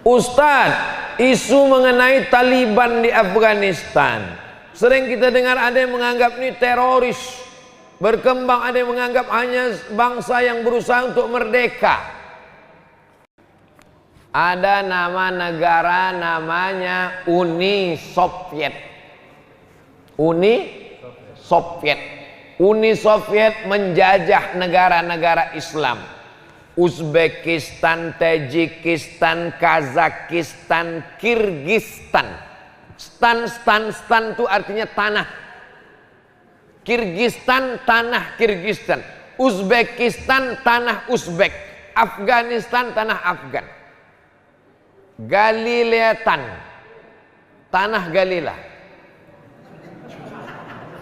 Ustadz, isu mengenai Taliban di Afghanistan, sering kita dengar ada yang menganggap ini teroris. Berkembang ada yang menganggap hanya bangsa yang berusaha untuk merdeka. Ada nama negara namanya Uni Soviet. Uni Soviet. Uni Soviet menjajah negara-negara Islam. Uzbekistan, Tajikistan, Kazakistan, Kirgistan. Stan itu artinya tanah. Kirgistan, tanah Kirgistan. Uzbekistan, tanah Uzbek. Afghanistan, tanah Afgan. Galileatan, tanah Galila.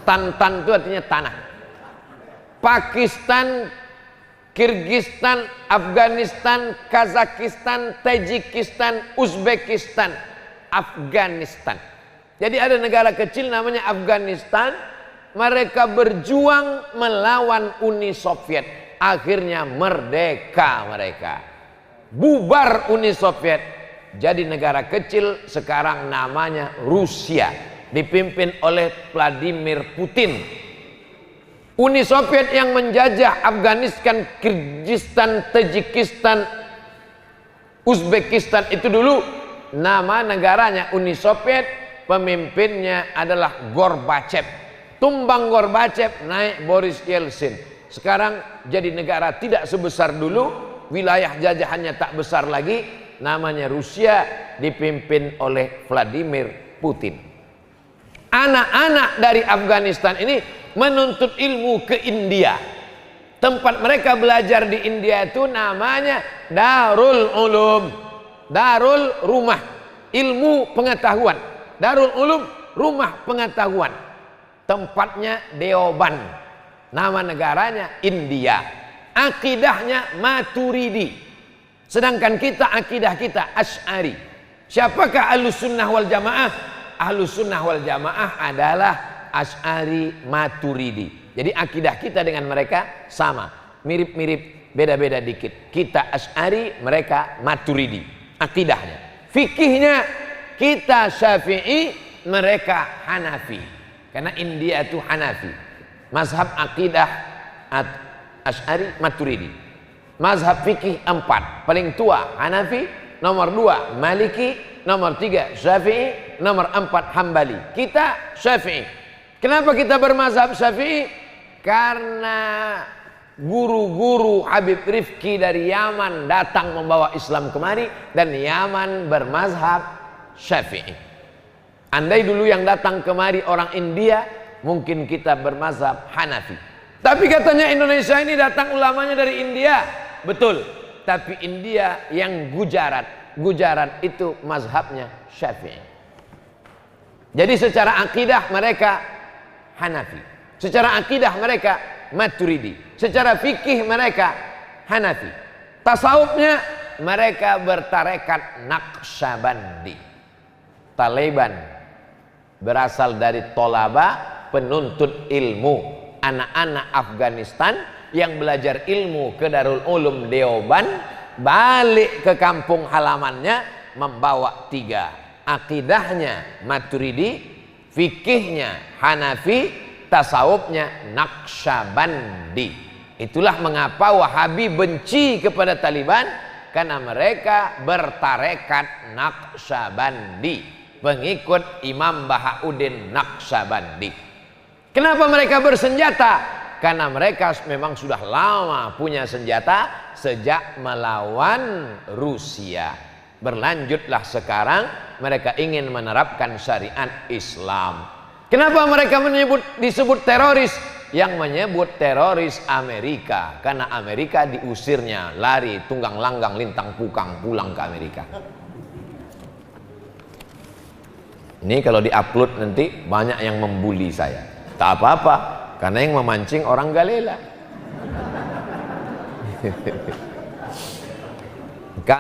Tan itu artinya tanah. Pakistan, Kirgistan, Afghanistan, Kazakistan, Tajikistan, Uzbekistan, Afghanistan. Jadi ada negara kecil namanya Afghanistan. Mereka berjuang melawan Uni Soviet. Akhirnya merdeka mereka. Bubar Uni Soviet. Jadi negara kecil sekarang namanya Rusia. Dipimpin oleh Vladimir Putin. Uni Soviet yang menjajah Afghanistan, Kirgistan, Tajikistan, Uzbekistan itu dulu nama negaranya Uni Soviet, pemimpinnya adalah Gorbachev. Tumbang Gorbachev, naik Boris Yeltsin. Sekarang jadi negara tidak sebesar dulu, wilayah jajahannya tak besar lagi, namanya Rusia, dipimpin oleh Vladimir Putin. Anak-anak dari Afghanistan ini menuntut ilmu ke India. Tempat mereka belajar di India itu namanya Darul Ulum. Darul rumah ilmu pengetahuan. Darul Ulum rumah pengetahuan. Tempatnya Deoban. Nama negaranya India. Akidahnya Maturidi. Sedangkan kita akidah kita Asy'ari. Siapakah Ahlus Sunnah wal Jamaah? Ahlus Sunnah wal Jamaah adalah Asy'ari Maturidi. Jadi akidah kita dengan mereka sama, mirip-mirip, beda-beda dikit. Kita Asy'ari, mereka Maturidi. Akidahnya, fikihnya kita Syafi'i, mereka Hanafi. Karena India itu Hanafi. Mazhab akidah Asy'ari Maturidi. Mazhab fikih 4, paling tua Hanafi, nomor 2 Maliki, nomor 3 Syafi'i, nomor 4 Hambali. Kita Syafi'i. Kenapa kita bermazhab Syafi'i? Karena guru-guru Habib Rifki dari Yaman datang membawa Islam kemari, dan Yaman bermazhab Syafi'i. Andai dulu yang datang kemari orang India, mungkin kita bermazhab Hanafi. Tapi katanya Indonesia ini datang ulamanya dari India. Betul. Tapi India yang Gujarat. Gujarat itu mazhabnya Syafi'i. Jadi secara akidah mereka Hanafi. Secara akidah mereka Maturidi. Secara fikih mereka Hanafi. Tasawufnya mereka bertarekat Naqsyabandi. Taliban berasal dari tolaba, penuntut ilmu. Anak-anak Afghanistan yang belajar ilmu ke Darul Ulum Deoban, balik ke kampung halamannya membawa 3. Akidahnya Maturidi, fikihnya Hanafi, tasawufnya Naqsyabandi. Itulah mengapa Wahabi benci kepada Taliban, karena mereka bertarekat Naqsyabandi, pengikut Imam Bahauddin Naqsyabandi. Kenapa mereka bersenjata? Karena mereka memang sudah lama punya senjata sejak melawan Rusia. Berlanjutlah sekarang mereka ingin menerapkan syariat Islam. Kenapa mereka disebut teroris? Yang menyebut teroris Amerika, karena Amerika diusirnya, lari tunggang langgang lintang pukang pulang ke Amerika. Ini kalau diupload nanti banyak yang membuli saya. Tak apa-apa, karena yang memancing orang Galela.